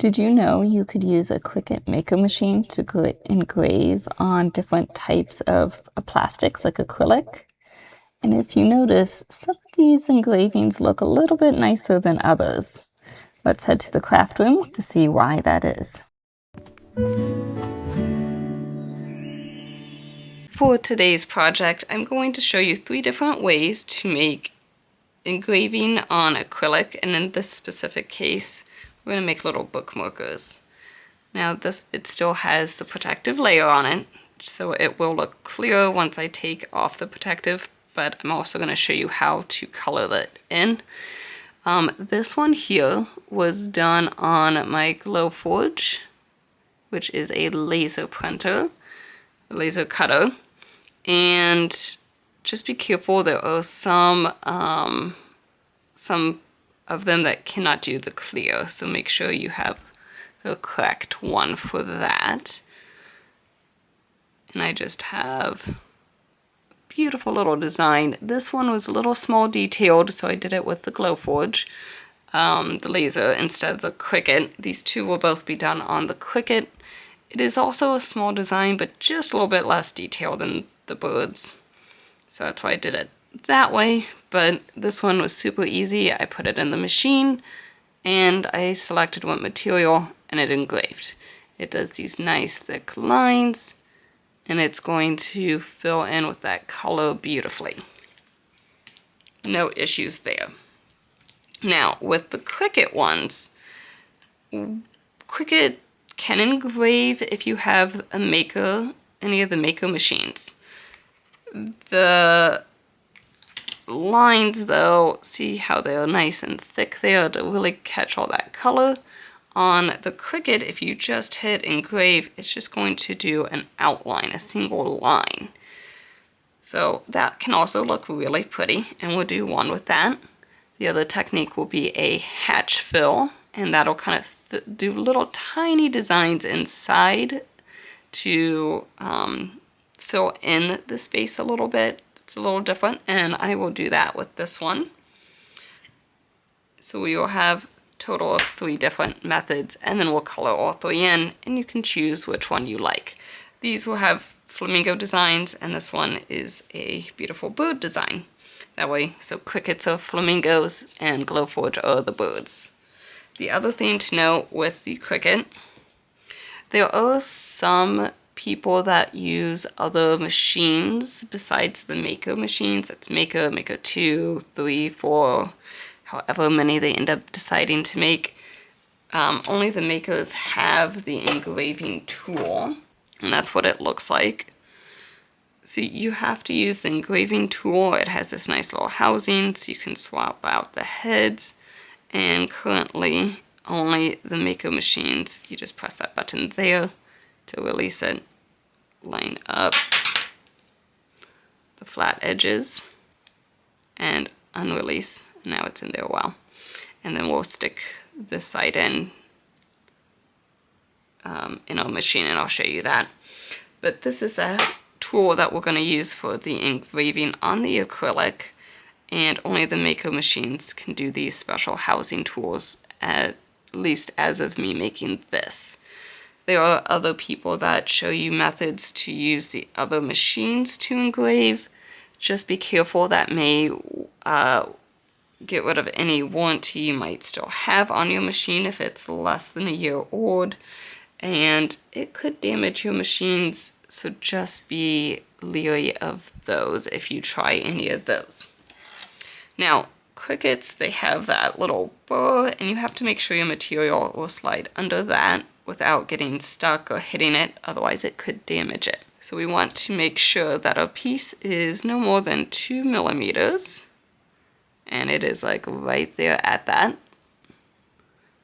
Did you know you could use a Cricut Maker machine to engrave on different types of plastics like acrylic? And if you notice, some of these engravings look a little bit nicer than others. Let's head to the craft room to see why that is. For today's project, I'm going to show you 3 different ways to make engraving on acrylic, and in this specific case, we're going to make little bookmarkers. Now it still has the protective layer on it, so it will look clear once I take off the protective, but I'm also going to show you how to color that in. This one here was done on my Glowforge, which is a laser printer, a laser cutter, and just be careful, there are some of them that cannot do the clear, so make sure you have the correct one for that. And I just have a beautiful little design. This one was a little small detailed, so I did it with the Glowforge, the laser, instead of the Cricut. These two will both be done on the Cricut. It is also a small design, but just a little bit less detailed than the birds. So that's why I did it that way, but this one was super easy. I put it in the machine and I selected what material and it engraved. It does these nice thick lines and it's going to fill in with that color beautifully. No issues there. Now with the Cricut ones, Cricut can engrave if you have a Maker, any of the Maker machines. The lines though, see how they're nice and thick there to really catch all that color. On the Cricut, if you just hit engrave, it's just going to do an outline, a single line. So that can also look really pretty, and we'll do one with that. The other technique will be a hatch fill, and that'll kind of do little tiny designs inside to fill in the space a little bit. It's a little different, and I will do that with this one. So we will have a total of 3 different methods, and then we'll color all 3 in, and you can choose which one you like. These will have flamingo designs, and this one is a beautiful bird design. That way, so Cricuts are flamingos, and Glowforge are the birds. The other thing to note with the Cricut, there are some people that use other machines besides the Maker machines. That's Maker, Maker 2, 3, 4, however many they end up deciding to make. Only the Makers have the engraving tool, and that's what it looks like. So you have to use the engraving tool. It has this nice little housing, so you can swap out the heads, and currently only the Maker machines, you just press that button there to release it, line up the flat edges, and unrelease. Now it's in there a while. And then we'll stick this side in our machine, and I'll show you that. But this is the tool that we're going to use for the engraving on the acrylic, and only the Maker machines can do these special housing tools, at least as of me making this. There are other people that show you methods to use the other machines to engrave. Just be careful, that may get rid of any warranty you might still have on your machine if it's less than a year old, and it could damage your machines, so just be leery of those if you try any of those. Now, Cricuts, they have that little burr, and you have to make sure your material will slide under that without getting stuck or hitting it, otherwise it could damage it. So we want to make sure that our piece is no more than 2 millimeters, and it is like right there at that.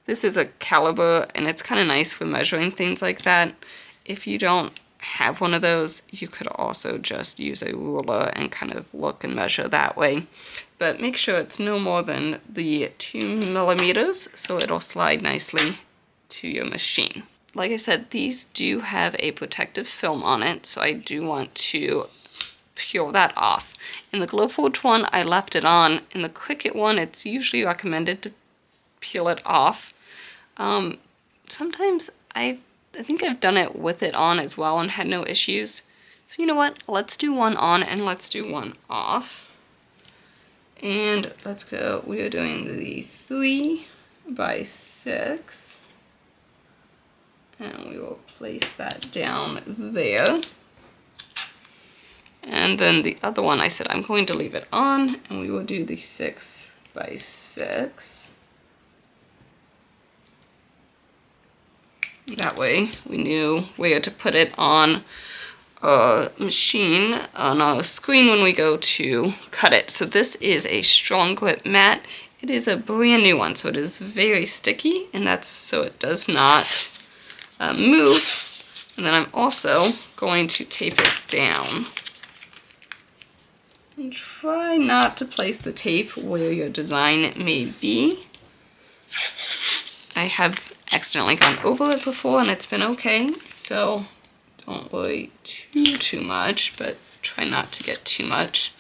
This is a caliber, and it's kind of nice for measuring things like that. If you don't have one of those, you could also just use a ruler and kind of look and measure that way. But make sure it's no more than the 2 millimeters, so it'll slide nicely to your machine. Like I said, these do have a protective film on it, so I do want to peel that off. In the Glowforge one, I left it on. In the Cricut one, it's usually recommended to peel it off. sometimes I think I've done it with it on as well and had no issues. So you know what? Let's do one on and let's do one off. And let's go, we are doing the 3 by 6. And we will place that down there. And then the other one, I said I'm going to leave it on, and we will do the 6 by 6. That way we knew where to put it on a machine, on a screen when we go to cut it. So this is a strong grip mat. It is a brand new one, so it is very sticky, and that's so it does not move. And then I'm also going to tape it down. And try not to place the tape where your design may be. I have accidentally gone over it before and it's been okay, so don't worry too much, but try not to get too much.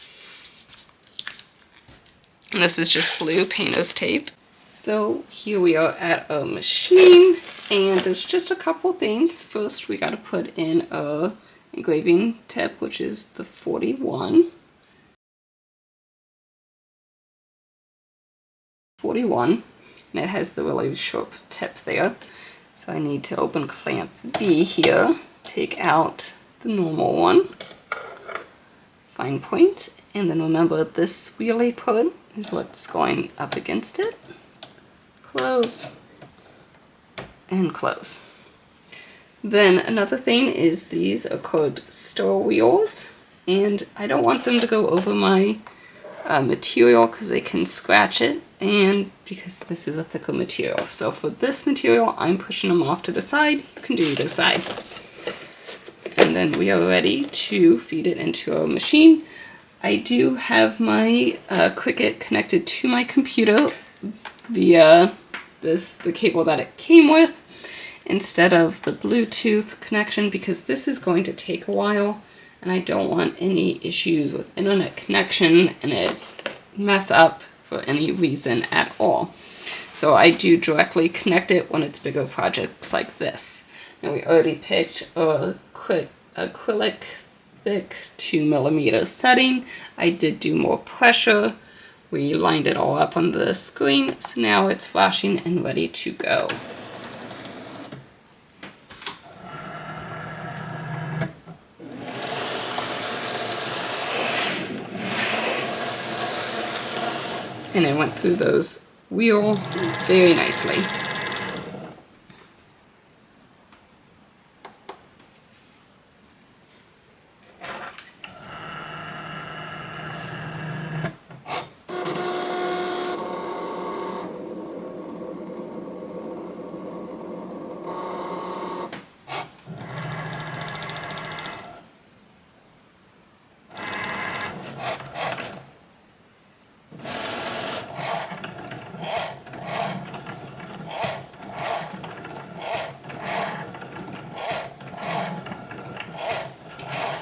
And this is just blue painter's tape. So here we are at a machine, and there's just a couple things. First, we got to put in a engraving tip, which is the 41. 41, and it has the really sharp tip there. So I need to open clamp B here, take out the normal one, fine point, and then remember this wheelie put is what's going up against it. Close and close. Then another thing is these are called stir wheels, and I don't want them to go over my material because they can scratch it, and because this is a thicker material. So for this material, I'm pushing them off to the side. You can do either side. And then we are ready to feed it into our machine. I do have my Cricut connected to my computer via the cable that it came with instead of the Bluetooth connection, because this is going to take a while and I don't want any issues with internet connection and it mess up for any reason at all. So I do directly connect it when it's bigger projects like this. And we already picked a acrylic thick 2mm setting. I did do more pressure. We lined it all up on the screen, so now it's flashing and ready to go. And it went through those wheels very nicely.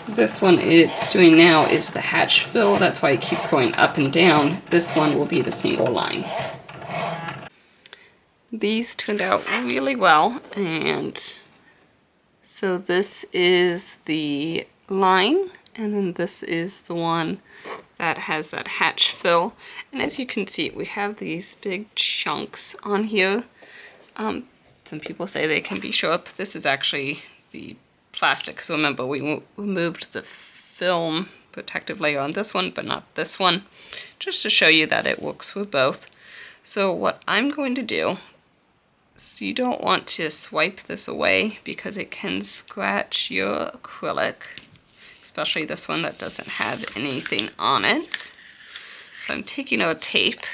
This one it's doing now is the hatch fill. That's why it keeps going up and down. This one will be the single line. These turned out really well, and so this is the line, and then this is the one that has that hatch fill. And as you can see, we have these big chunks on here. Some people say they can be sharp. This is actually the plastic, so remember we removed the film protective layer on this one but not this one, just to show you that it works for both. So what I'm going to do, so you don't want to swipe this away because it can scratch your acrylic, especially this one that doesn't have anything on it. So I'm taking out tape,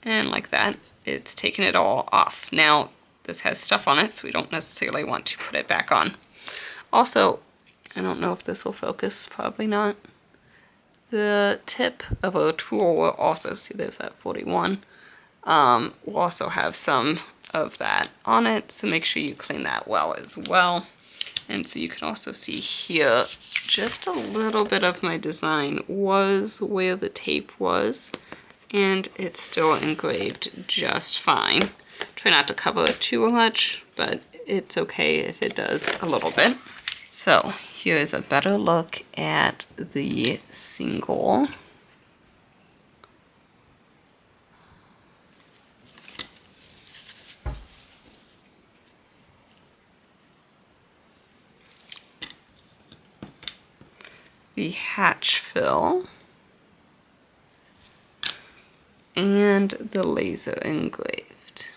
and like that it's taking it all off. Now this has stuff on it, so we don't necessarily want to put it back on. Also, I don't know if this will focus, probably not. The tip of a tool will also, see there's that 41, will also have some of that on it, so make sure you clean that well as well. And so you can also see here, just a little bit of my design was where the tape was, and it's still engraved just fine. Try not to cover it too much, but it's okay if it does a little bit. So here is a better look at the single. The hatch fill, and the laser engraved.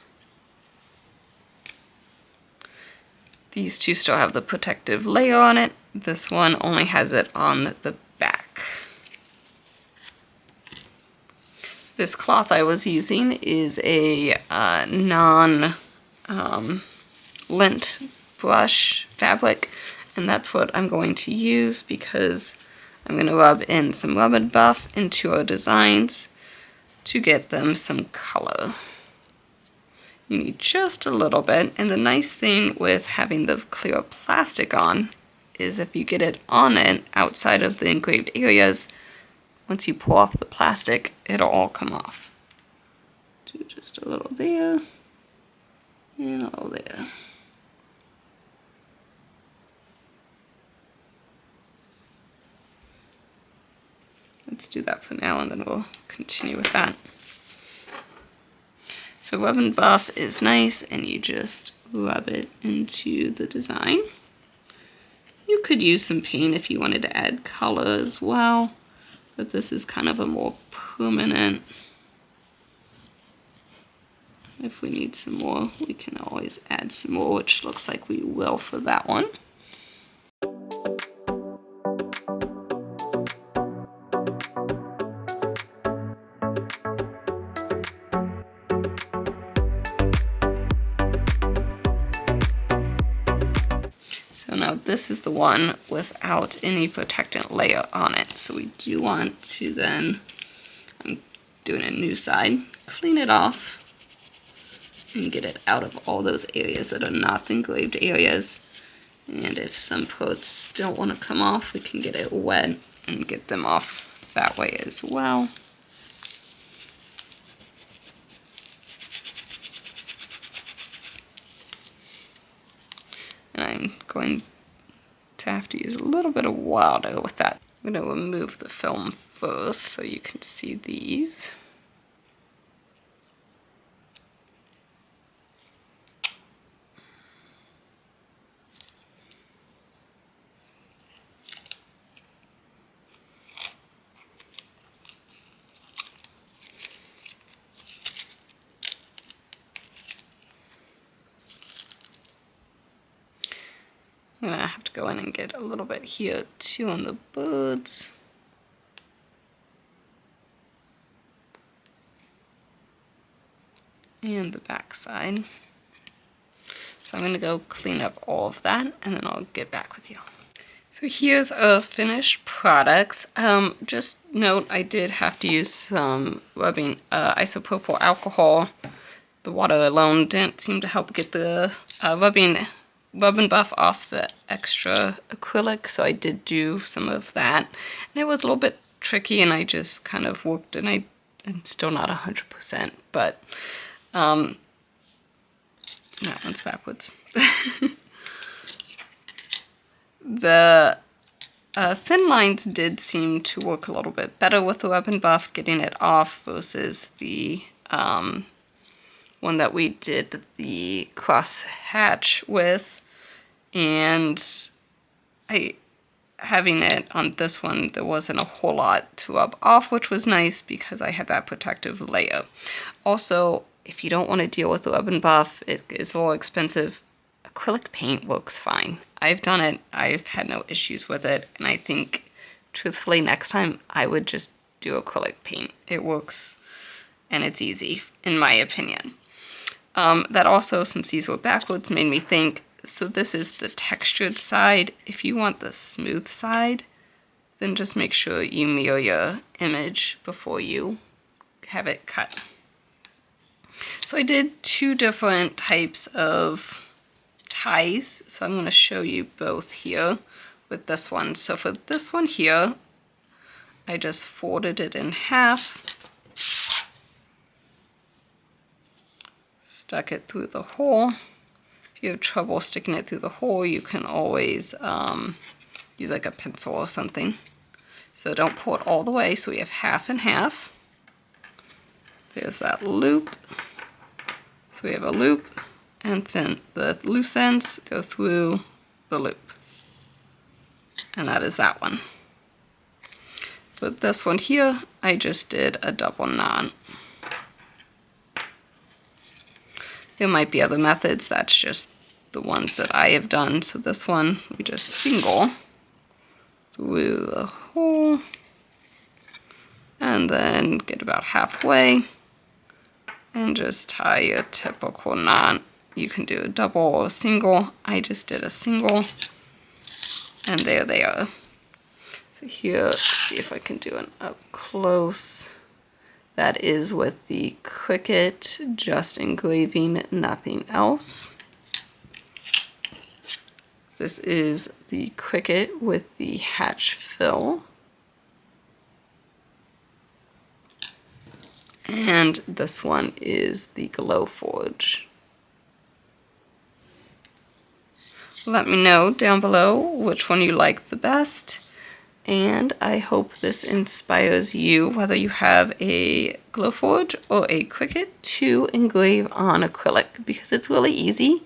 These two still have the protective layer on it. This one only has it on the back. This cloth I was using is a non-lint brush fabric, and that's what I'm going to use because I'm going to rub in some rubber buff into our designs to get them some color. You need just a little bit, and the nice thing with having the clear plastic on is if you get it on it outside of the engraved areas, once you pull off the plastic, it'll all come off. Do just a little there, and a little there. Let's do that for now, and then we'll continue with that. So rub and buff is nice, and you just rub it into the design. You could use some paint if you wanted to add color as well, but this is kind of a more permanent. If we need some more, we can always add some more, which looks like we will for that one. So now this is the one without any protectant layer on it. So we do want to then, I'm doing a new side, clean it off and get it out of all those areas that are not engraved areas. And if some parts don't want to come off, we can get it wet and get them off that way as well. And I'm going to have to use a little bit of water with that. I'm going to remove the film first so you can see these. I'm gonna have to go in and get a little bit here too on the birds. And the back side. So I'm gonna go clean up all of that and then I'll get back with you. So here's our finished products. Just note I did have to use some rubbing isopropyl alcohol. The water alone didn't seem to help get the rub and buff off the extra acrylic, so I did do some of that. And it was a little bit tricky, and I just kind of worked, and I'm still not 100%, but that one's backwards. The thin lines did seem to work a little bit better with the rub and buff, getting it off versus the one that we did the cross hatch with. And having it on this one, there wasn't a whole lot to rub off, which was nice because I had that protective layer. Also, if you don't want to deal with the rub and buff, it is a little expensive. Acrylic paint works fine. I've done it. I've had no issues with it. And I think, truthfully, next time I would just do acrylic paint. It works and it's easy, in my opinion. That also, since these were backwards, made me think, so this is the textured side. If you want the smooth side, then just make sure you mirror your image before you have it cut. So I did two different types of ties, so I'm going to show you both here with this one. So for this one here, I just folded it in half stuck it through the hole. If you have trouble sticking it through the hole, you can always use like a pencil or something. So don't pull it all the way, so we have half and half. There's that loop. So we have a loop, and then the loose ends go through the loop. And that is that one. For this one here, I just did a double knot. There might be other methods, that's just the ones that I have done. So this one, we just single through the hole, and then get about halfway, and just tie a typical knot. You can do a double or a single. I just did a single, and there they are. So here, let's see if I can do an up close. That is with the Cricut, just engraving, nothing else. This is the Cricut with the hatch fill. And this one is the Glowforge. Let me know down below which one you like the best. And I hope this inspires you, whether you have a Glowforge or a Cricut, to engrave on acrylic, because it's really easy.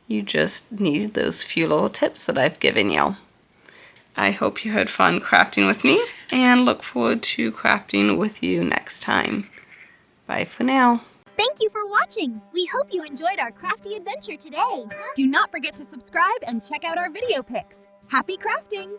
You just need those few little tips that I've given you. I hope you had fun crafting with me, and look forward to crafting with you next time. Bye for now. Thank you for watching. We hope you enjoyed our crafty adventure today. Do not forget to subscribe and check out our video pics. Happy crafting!